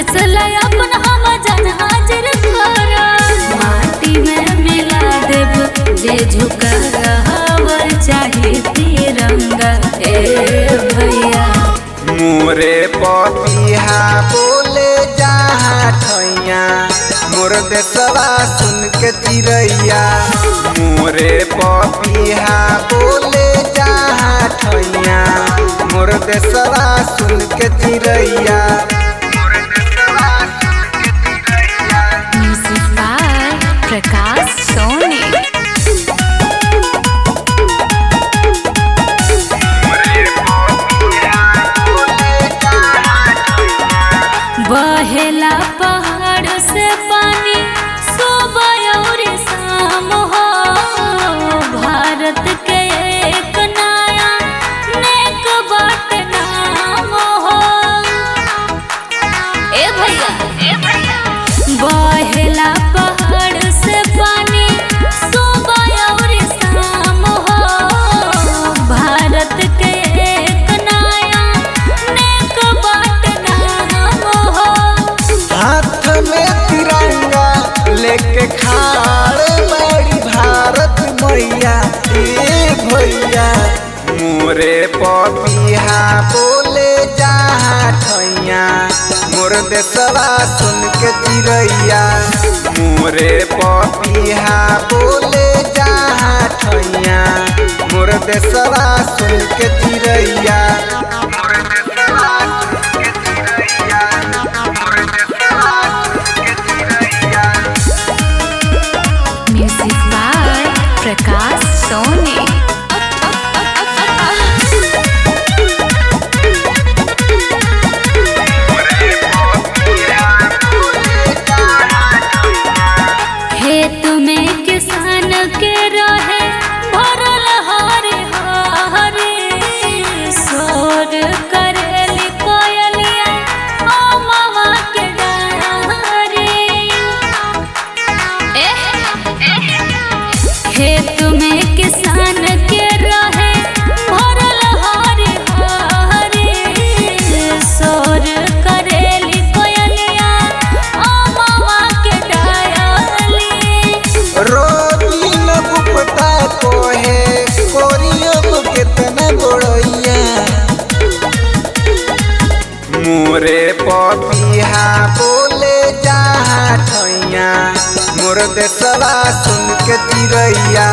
फैसला अपन हम जन हाजिर करा, माटी में मिला देव जे झुकावल चाहे तिरंगा। ए भैया मोरे पपिहा बोले जहाँ ठैया, मोर देशवा सुन के चिड़ैया। मोरे पपिहा बोले जहाँ ठैया, मोर देशवा सुन के चिड़ैया। म्यूजिक बाय प्रकाश सोनी। बहेला पहाड़ से पानी सुबह और शाम हो, भारत के एक नया नेक बाट नाम हो। ए भैया बहेला पहाड़ से पानी सुबह और शाम हो, भारत के एक नया नेक बाट नाम हो। हाथ में तिरंगा लेके खाड़ बड़ी भारत मैया। ए भैया मोरे पपिहा बोले जहाँ ठैया, मोर देशवा सुन के चिड़ैया। मोरे पपिहा बोले जहाँ ठैया, मोर देशवा सुन के चिड़ैया। म्यूजिक बाय प्रकाश सोनी। खेत में किसान के रहे भरल हरे हरे, सोर करेली कोयलिया ओ मामा के डारे। खेत में किसान के रहे भरल हरे हरे, सोर करेली कोयलिया ओ मामा के डाली। रोबिन गुप्ता कोहे कोरियब केतना बड़ैया। मोरे पपिहा बोले जहाँ ठैया, मोर देशवा सुन के चिड़ैया।